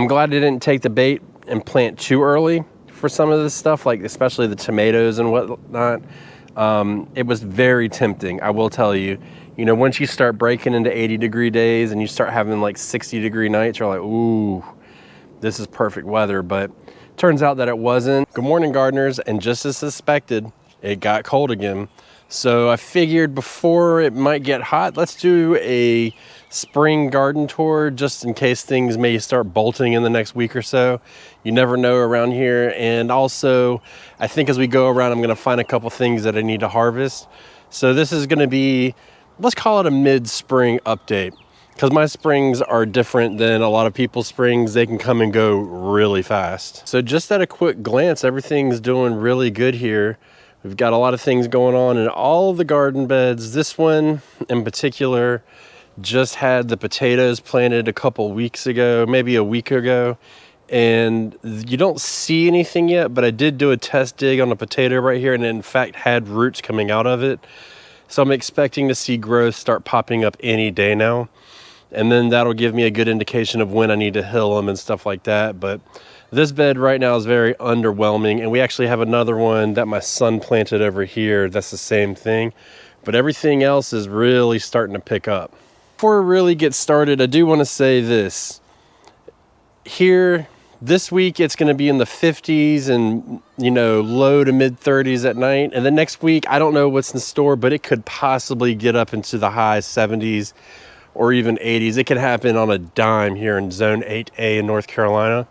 I'm glad I didn't take the bait and plant too early for some of this stuff, like especially the tomatoes and whatnot. It was very tempting, I will tell you. You know, once you start breaking into 80-degree days and you start having like 60-degree nights, you're like, ooh, this is perfect weather. But turns out that it wasn't. Good morning, gardeners. And just as suspected, it got cold again. So I figured before it might get hot, let's do a spring garden tour just in case things may start bolting in the next week or so. You never know around here. And also, I think as we go around, I'm going to find a couple things that I need to harvest. So this is going to be, let's call it a mid-spring update, because my springs are different than a lot of people's springs. They can come and go really fast. So just at a quick glance, everything's doing really good here. We've got a lot of things going on in all the garden beds. This one in particular just had the potatoes planted a couple weeks ago, maybe a week ago. And you don't see anything yet, but I did do a test dig on a potato right here, and it in fact had roots coming out of it. So I'm expecting to see growth start popping up any day now. And then that'll give me a good indication of when I need to hill them and stuff like that. But this bed right now is very underwhelming. And we actually have another one that my son planted over here. That's the same thing. But everything else is really starting to pick up. Before we really get started, I do want to say this. Here, this week, it's going to be in the 50s and, you know, low to mid 30s at night. And the next week, I don't know what's in store, but it could possibly get up into the high 70s. Or even 80s. It can happen on a dime here in Zone 8A in North Carolina.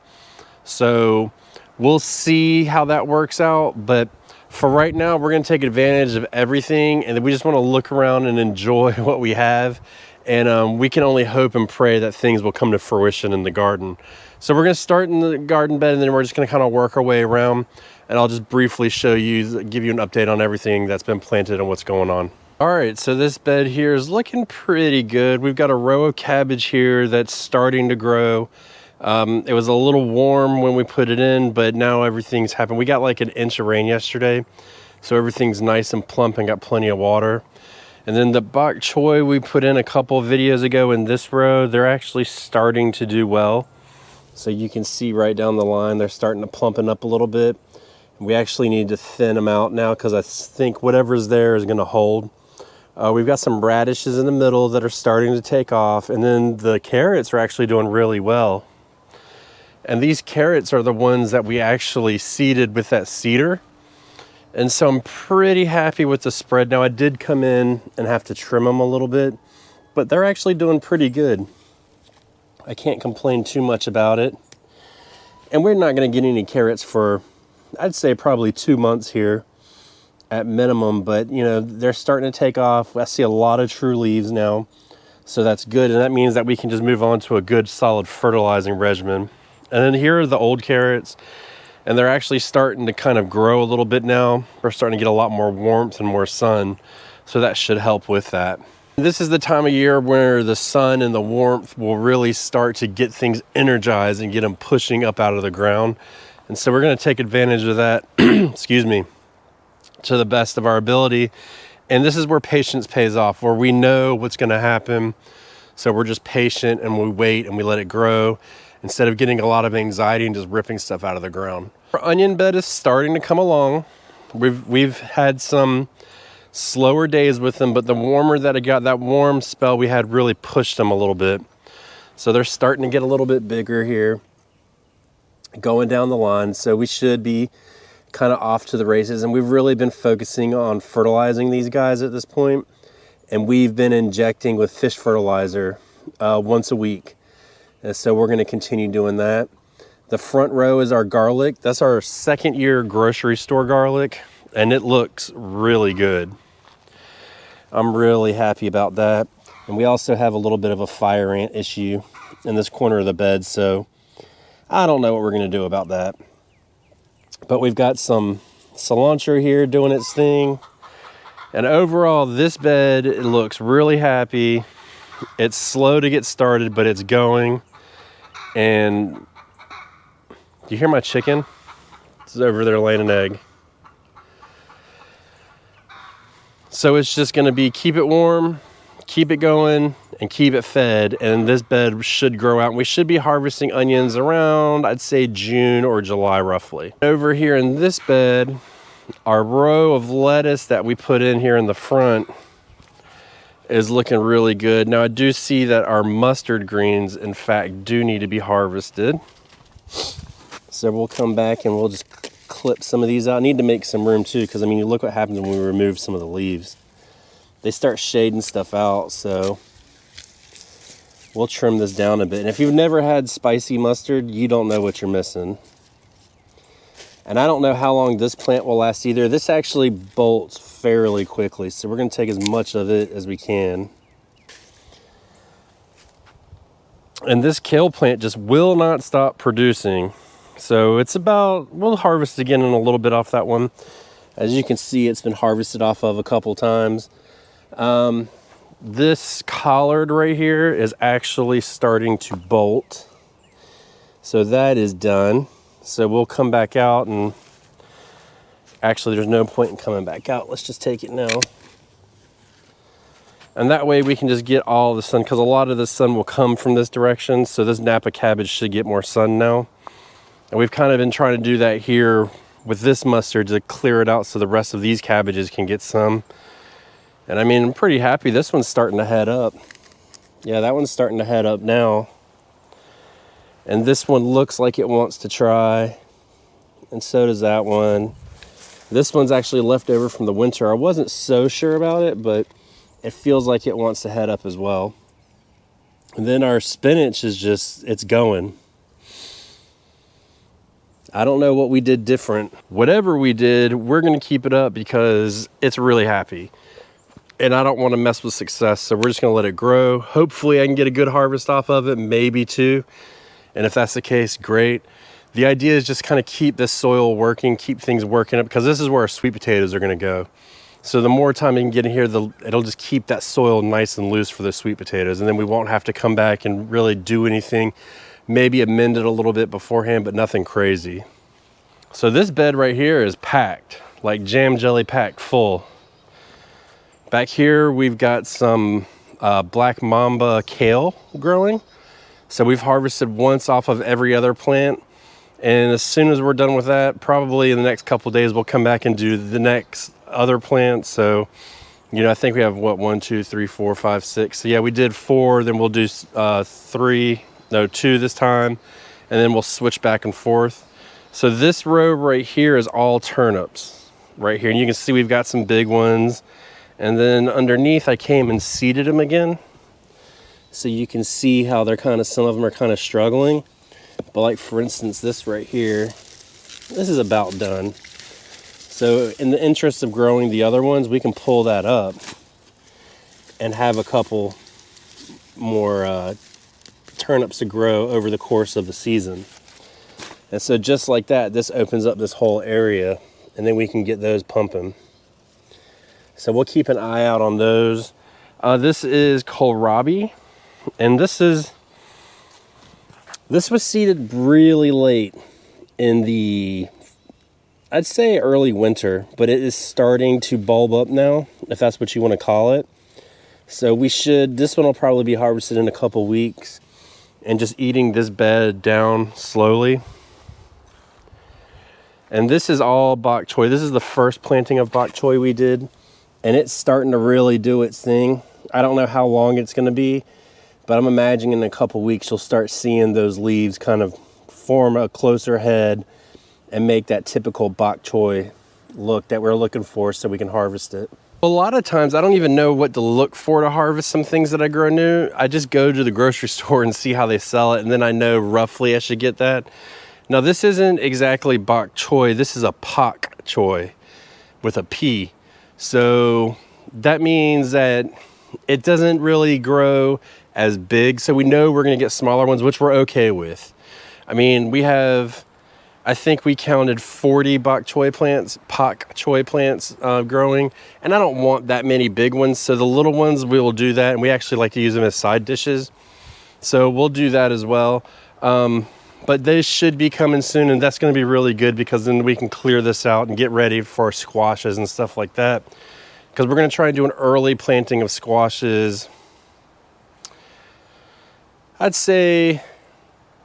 So we'll see how that works out. But for right now, we're going to take advantage of everything. And we just want to look around and enjoy what we have. And we can only hope and pray that things will come to fruition in the garden. So we're going to start in the garden bed, and then we're just going to kind of work our way around. And I'll just briefly show you, give you an update on everything that's been planted and what's going on. All right, so this bed here is looking pretty good. We've got a row of cabbage here that's starting to grow. It was a little warm when we put it in, but now everything's happened. We got like an inch of rain yesterday, so everything's nice and plump and got plenty of water. And then the bok choy we put in a couple videos ago in this row, they're actually starting to do well. So you can see right down the line, they're starting to plumpen up a little bit. We actually need to thin them out now because I think whatever's there is gonna hold. We've got some radishes in the middle that are starting to take off, and then the carrots are actually doing really well. And these carrots are the ones that we actually seeded with that seeder. And so I'm pretty happy with the spread. Now I did come in and have to trim them a little bit, but they're actually doing pretty good. I can't complain too much about it. And we're not going to get any carrots for, I'd say, probably 2 months here at minimum, but you know, they're starting to take off. I see a lot of true leaves now, so that's good, and that means that we can just move on to a good solid fertilizing regimen. And then here are the old carrots, and they're actually starting to kind of grow a little bit now. We're starting to get a lot more warmth and more sun, so that should help with that. This is the time of year where the sun and the warmth will really start to get things energized and get them pushing up out of the ground. And so we're going to take advantage of that, excuse me, to the best of our ability. And this is where patience pays off, where we know what's going to happen. So we're just patient and we wait and we let it grow instead of getting a lot of anxiety and just ripping stuff out of the ground. Our onion bed is starting to come along. We've had some slower days with them, but the warmer that it got, that warm spell we had really pushed them a little bit. So they're starting to get a little bit bigger here going down the line. So we should be kind of off to the races, and we've really been focusing on fertilizing these guys at this point, and we've been injecting with fish fertilizer once a week, and so we're going to continue doing that. The front row is our garlic. That's our second year grocery store garlic, and it looks really good. I'm really happy about that. And we also have a little bit of a fire ant issue in this corner of the bed, so I don't know what we're going to do about that. But we've got some cilantro here doing its thing. And overall, this bed, it looks really happy. It's slow to get started, but it's going. And you hear my chicken? It's over there laying an egg. So it's just gonna be keep it warm, keep it going, and keep it fed, and this bed should grow out. We should be harvesting onions around, I'd say, June or July roughly. Over here in this bed, our row of lettuce that we put in here in the front is looking really good. Now I do see that our mustard greens, in fact, do need to be harvested. So we'll come back and we'll just clip some of these out. I need to make some room too, because I mean, you look what happens when we remove some of the leaves. They start shading stuff out, so we'll trim this down a bit. And if you've never had spicy mustard, you don't know what you're missing. And I don't know how long this plant will last either. This actually bolts fairly quickly, so we're gonna take as much of it as we can. And this kale plant just will not stop producing. So it's about, we'll harvest again in a little bit off that one. As you can see, it's been harvested off of a couple times. This collard right here is actually starting to bolt. So that is done. So we'll come back out, and actually there's no point in coming back out. Let's just take it now. And that way we can just get all the sun, because a lot of the sun will come from this direction. So this Napa cabbage should get more sun now. And we've kind of been trying to do that here with this mustard to clear it out so the rest of these cabbages can get some. And I mean, I'm pretty happy. This one's starting to head up. Yeah, that one's starting to head up now. And this one looks like it wants to try. And so does that one. This one's actually left over from the winter. I wasn't so sure about it, but it feels like it wants to head up as well. And then our spinach is just, it's going. I don't know what we did different. Whatever we did, we're gonna keep it up because it's really happy. And I don't want to mess with success, so we're just gonna let it grow. Hopefully I can get a good harvest off of it, maybe two. And if that's the case, great. The idea is just kind of keep this soil working, keep things working up, because this is where our sweet potatoes are gonna go. So the more time you can get in here, it'll just keep that soil nice and loose for the sweet potatoes, and then we won't have to come back and really do anything. Maybe amend it a little bit beforehand, but nothing crazy. So this bed right here is packed, like jam jelly packed full. Back here, we've got some black mamba kale growing. So we've harvested once off of every other plant. And as soon as we're done with that, probably in the next couple of days, we'll come back and do the next other plant. So, you know, I think we have what, 1, 2, 3, 4, 5, 6. So yeah, we did 4, then we'll do 2 this time. And then we'll switch back and forth. So this row right here is all turnips right here. And you can see we've got some big ones. And then underneath I came and seeded them again. So you can see how they're kind of, some of them are kind of struggling. But like for instance, this right here, this is about done. So in the interest of growing the other ones, we can pull that up and have a couple more turnips to grow over the course of the season. And so just like that, this opens up this whole area, and then we can get those pumping. So we'll keep an eye out on those. This is kohlrabi, and this was seeded really late in the, I'd say early winter, but it is starting to bulb up now, if that's what you want to call it. So this one will probably be harvested in a couple weeks, and just eating this bed down slowly. And this is all bok choy. This is the first planting of bok choy we did. And it's starting to really do its thing. I don't know how long it's gonna be, but I'm imagining in a couple weeks you'll start seeing those leaves kind of form a closer head and make that typical bok choy look that we're looking for so we can harvest it. A lot of times I don't even know what to look for to harvest some things that I grow new. I just go to the grocery store and see how they sell it, and then I know roughly I should get that. Now this isn't exactly bok choy, this is a pak choy with a P. So that means that it doesn't really grow as big. So we know we're gonna get smaller ones, which we're okay with. I mean, I think we counted 40 pak choy plants growing, and I don't want that many big ones. So the little ones, we will do that. And we actually like to use them as side dishes. So we'll do that as well. But they should be coming soon, and that's going to be really good because then we can clear this out and get ready for squashes and stuff like that. Because we're going to try and do an early planting of squashes I'd say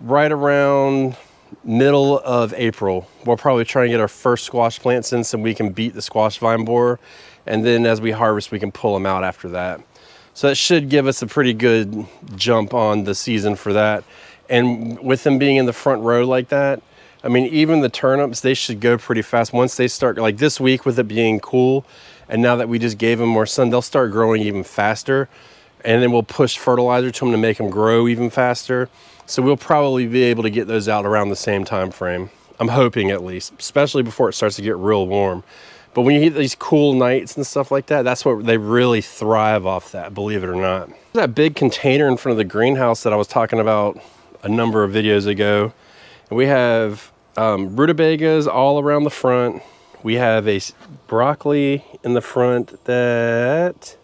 right around middle of April, we'll probably try and get our first squash plants in so we can beat the squash vine borer. And then as we harvest, we can pull them out after that. So that should give us a pretty good jump on the season for that. And with them being in the front row like that, I mean, even the turnips, they should go pretty fast. Once they start, like this week with it being cool, and now that we just gave them more sun, they'll start growing even faster. And then we'll push fertilizer to them to make them grow even faster. So we'll probably be able to get those out around the same time frame. I'm hoping at least, especially before it starts to get real warm. But when you hit these cool nights and stuff like that, that's what they really thrive off that, believe it or not. That big container in front of the greenhouse that I was talking about a number of videos ago. And we have rutabagas all around the front. We have a broccoli in the front that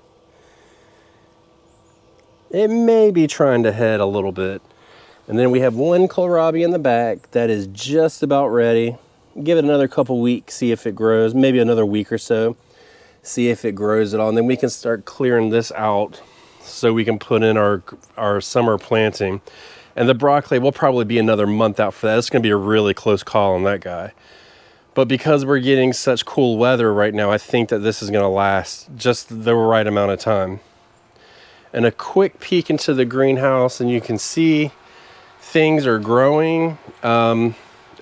it may be trying to head a little bit. And then we have one kohlrabi in the back that is just about ready. Give it another couple weeks, see if it grows, maybe another week or so, see if it grows at all. And then we can start clearing this out so we can put in our summer planting. And the broccoli will probably be another month out for that. It's gonna be a really close call on that guy. But because we're getting such cool weather right now, I think that this is gonna last just the right amount of time. And a quick peek into the greenhouse, and you can see things are growing.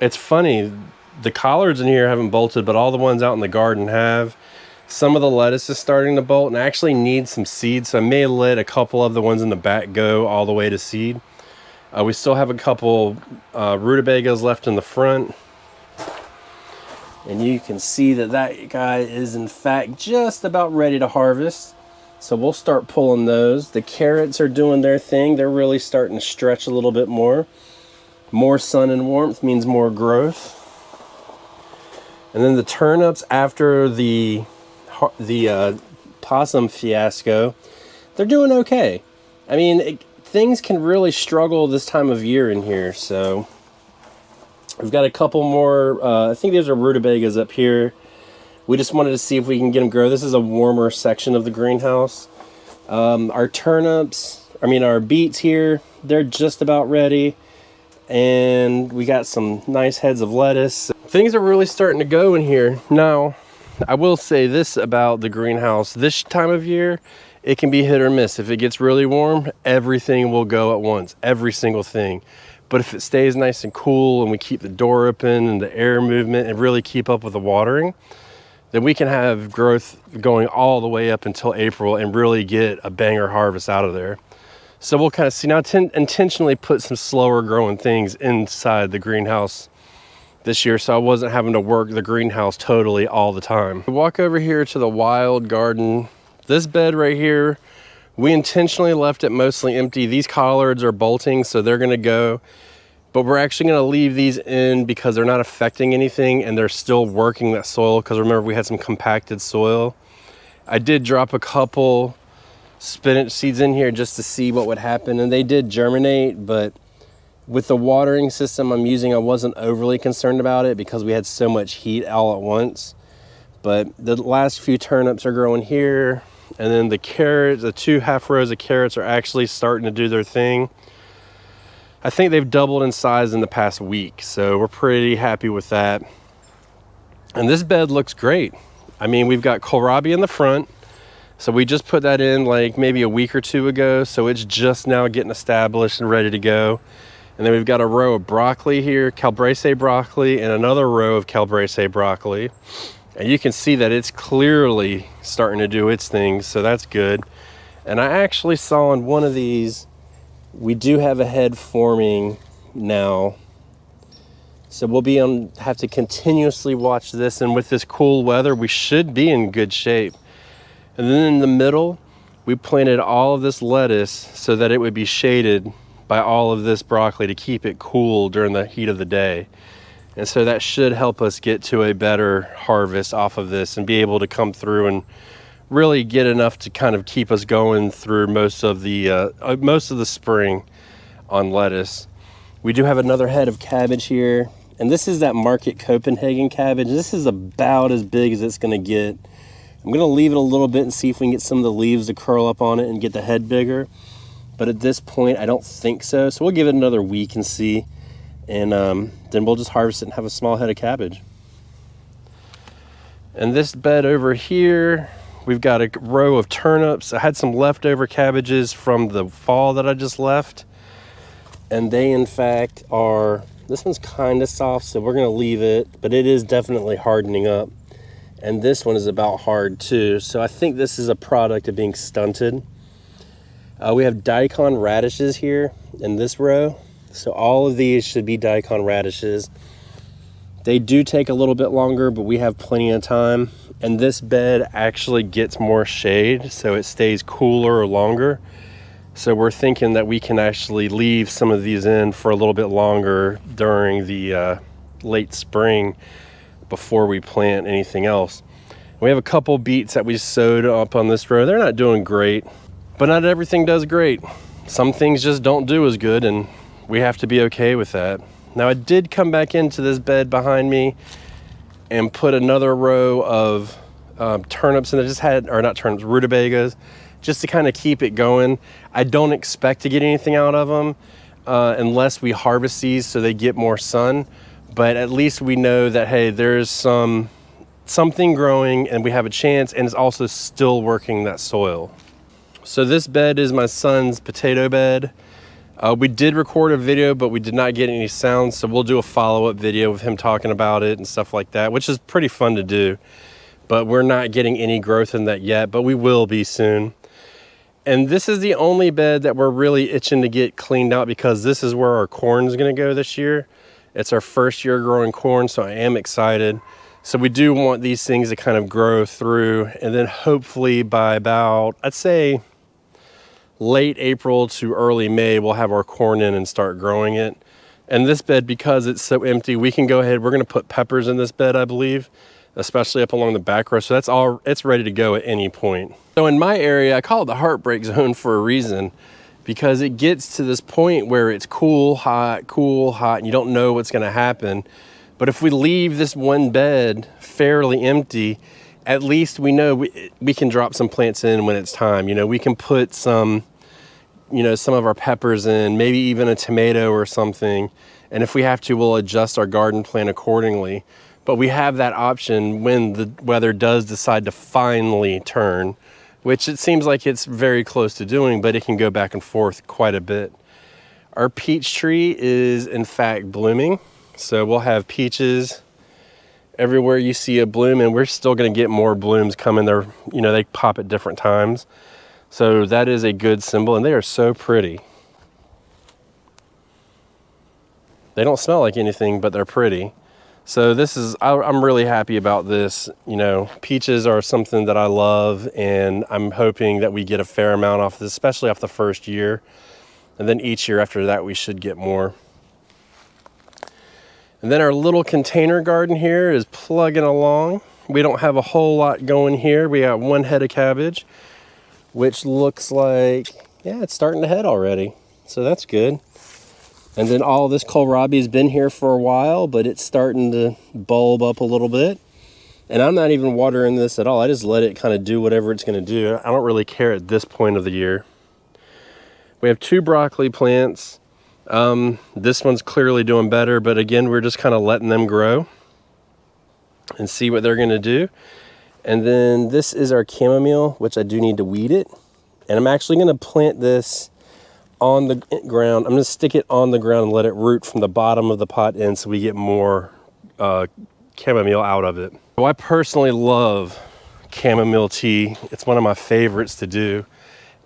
It's funny, the collards in here haven't bolted, but all the ones out in the garden have. Some of the lettuce is starting to bolt, and I actually need some seed, so I may let a couple of the ones in the back go all the way to seed. We still have a couple rutabagas left in the front. And you can see that that guy is in fact just about ready to harvest. So we'll start pulling those. The carrots are doing their thing. They're really starting to stretch a little bit more. More sun and warmth means more growth. And then the turnips, after the possum fiasco, they're doing okay. I mean, things can really struggle this time of year in here. So we've got a couple more, I think these are rutabagas up here. We just wanted to see if we can get them grow. This is a warmer section of the greenhouse. Our turnips, our beets here, they're just about ready. And we got some nice heads of lettuce. Things are really starting to go in here. Now, I will say this about the greenhouse. This time of year, it can be hit or miss. If it gets really warm, everything will go at once, every single thing. But if it stays nice and cool and we keep the door open and the air movement and really keep up with the watering, then we can have growth going all the way up until April and really get a banger harvest out of there. So we'll kind of see. Now, intentionally put some slower growing things inside the greenhouse this year, so I wasn't having to work the greenhouse totally all the time. We walk over here to the wild garden. This bed right here, we intentionally left it mostly empty. These collards are bolting, so they're gonna go. But we're actually gonna leave these in because they're not affecting anything and they're still working that soil, because remember we had some compacted soil. I did drop a couple spinach seeds in here just to see what would happen, and they did germinate, but with the watering system I'm using, I wasn't overly concerned about it because we had so much heat all at once. But the last few turnips are growing here, and then the carrots, the 2 half rows of carrots are actually starting to do their thing. I think they've doubled in size in the past week, so we're pretty happy with that. And this bed looks great. I mean, we've got kohlrabi in the front, so we just put that in like maybe a week or 2 ago, so it's just now getting established and ready to go. And then we've got a row of broccoli here, calabrese broccoli, and another row of calabrese broccoli. And you can see that it's clearly starting to do its thing, so that's good. And I actually saw on one of these, we do have a head forming now. So we'll have to continuously watch this, and with this cool weather, we should be in good shape. And then in the middle, we planted all of this lettuce so that it would be shaded by all of this broccoli to keep it cool during the heat of the day. And so that should help us get to a better harvest off of this and be able to come through and really get enough to kind of keep us going through most of the spring on lettuce. We do have another head of cabbage here, and this is that Market Copenhagen cabbage. This is about as big as it's gonna get. I'm gonna leave it a little bit and see if we can get some of the leaves to curl up on it and get the head bigger. but at this point I don't think so. So we'll give it another week and see, and then we'll just harvest it and have a small head of cabbage. And this bed over here, we've got a row of turnips. I had some leftover cabbages from the fall that I just left, and they in fact are, this one's kind of soft, so we're gonna leave it, but it is definitely hardening up. And this one is about hard too. So I think this is a product of being stunted. We have daikon radishes here in this row. So all of these should be daikon radishes. They do take a little bit longer, but we have plenty of time. And this bed actually gets more shade, so it stays cooler longer. So we're thinking that we can actually leave some of these in for a little bit longer during the late spring before we plant anything else. We have a couple beets that we sowed up on this row. They're not doing great, but not everything does great. Some things just don't do as good, and we have to be okay with that. Now I did come back into this bed behind me and put another row of turnips in. I just had, or not turnips, rutabagas, just to kind of keep it going. I don't expect to get anything out of them unless we harvest these so they get more sun. But at least we know that, hey, there's something growing and we have a chance, and it's also still working that soil. So this bed is my son's potato bed. We did record a video, but we did not get any sound, so we'll do a follow-up video with him talking about it and stuff like that, which is pretty fun to do. But we're not getting any growth in that yet, but we will be soon. And this is the only bed that we're really itching to get cleaned out, because this is where our corn is going to go this year. It's our first year growing corn, so I am excited. So we do want these things to kind of grow through, and then hopefully by about, I'd say, late April to early May, we'll have our corn in and start growing it. And this bed, because it's so empty, we can go ahead, we're going to put peppers in this bed, I believe, especially up along the back row. So that's all, it's ready to go at any point. So in my area, I call it the heartbreak zone for a reason, because it gets to this point where it's cool, hot, and you don't know what's going to happen. But if we leave this one bed fairly empty, at least we know we can drop some plants in when it's time. You know, we can put some, you know, some of our peppers in, maybe even a tomato or something. And if we have to, we'll adjust our garden plan accordingly. But we have that option when the weather does decide to finally turn, which it seems like it's very close to doing, but it can go back and forth quite a bit. Our peach tree is in fact blooming. So we'll have peaches everywhere you see a bloom, and we're still going to get more blooms coming. They're, you know, they pop at different times. So that is a good symbol, and they are so pretty. They don't smell like anything, but they're pretty. So this is, I'm really happy about this. You know, peaches are something that I love, and I'm hoping that we get a fair amount off this, especially off the first year. And then each year after that, we should get more. And then our little container garden here is plugging along. We don't have a whole lot going here. We got one head of cabbage, which looks like, yeah, it's starting to head already. So that's good. And then all this kohlrabi has been here for a while, but it's starting to bulb up a little bit. And I'm not even watering this at all. I just let it kind of do whatever it's going to do. I don't really care at this point of the year. We have 2 broccoli plants. This one's clearly doing better, but again, we're just kind of letting them grow and see what they're going to do. And then this is our chamomile, which I do need to weed it. And I'm actually going to plant this on the ground. I'm going to stick it on the ground and let it root from the bottom of the pot in, so we get more chamomile out of it. So I personally love chamomile tea. It's one of my favorites to do.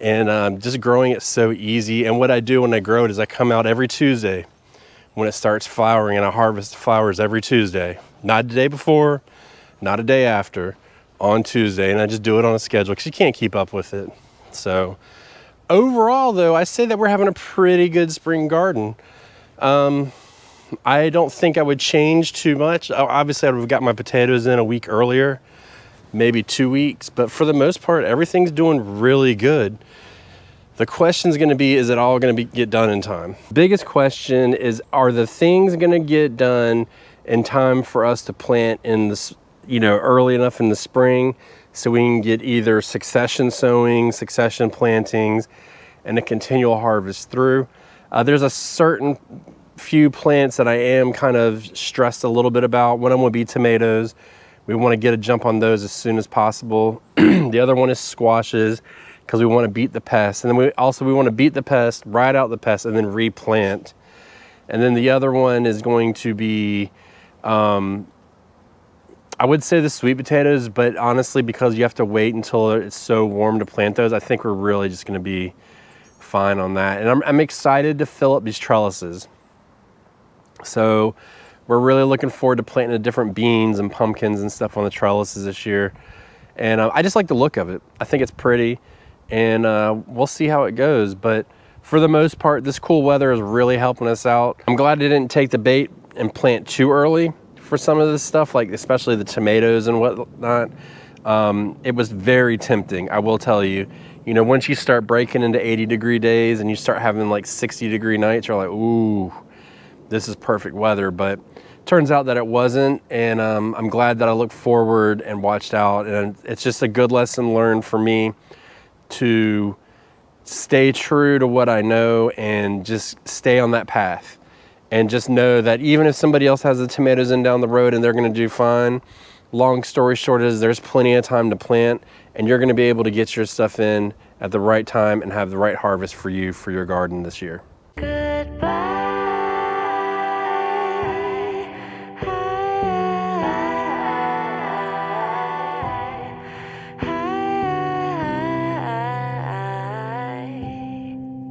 And just growing it so easy. And what I do when I grow it is I come out every Tuesday when it starts flowering, and I harvest flowers every Tuesday. Not the day before, not a day after, on Tuesday. And I just do it on a schedule because you can't keep up with it. So overall though, I say that we're having a pretty good spring garden. I don't think I would change too much. Obviously I would have got my potatoes in a week earlier, maybe 2 weeks, but for the most part, everything's doing really good. The question's gonna be, is it all gonna get done in time? Biggest question is, are the things gonna get done in time for us to plant in this, you know, early enough in the spring so we can get either succession sowing, succession plantings, and a continual harvest through. There's a certain few plants that I am kind of stressed a little bit about. One of them would be tomatoes. We want to get a jump on those as soon as possible. The other one is squashes, because we want to beat the pest. And then we want to beat the pest, ride out the pest, and then replant. And then the other one is going to be, I would say the sweet potatoes, but honestly, because you have to wait until it's so warm to plant those, I think we're really just going to be fine on that. And I'm excited to fill up these trellises. So we're really looking forward to planting the different beans and pumpkins and stuff on the trellises this year. And I just like the look of it. I think it's pretty, and we'll see how it goes. But for the most part, this cool weather is really helping us out. I'm glad I didn't take the bait and plant too early for some of this stuff, like especially the tomatoes and whatnot. It was very tempting, I will tell you. You know, once you start breaking into 80-degree days and you start having like 60-degree nights, you're like, ooh, this is perfect weather. But turns out that it wasn't, and I'm glad that I looked forward and watched out. And it's just a good lesson learned for me to stay true to what I know and just stay on that path. And just know that even if somebody else has the tomatoes in down the road and they're going to do fine, long story short is there's plenty of time to plant, and you're going to be able to get your stuff in at the right time and have the right harvest for you for your garden this year. Goodbye.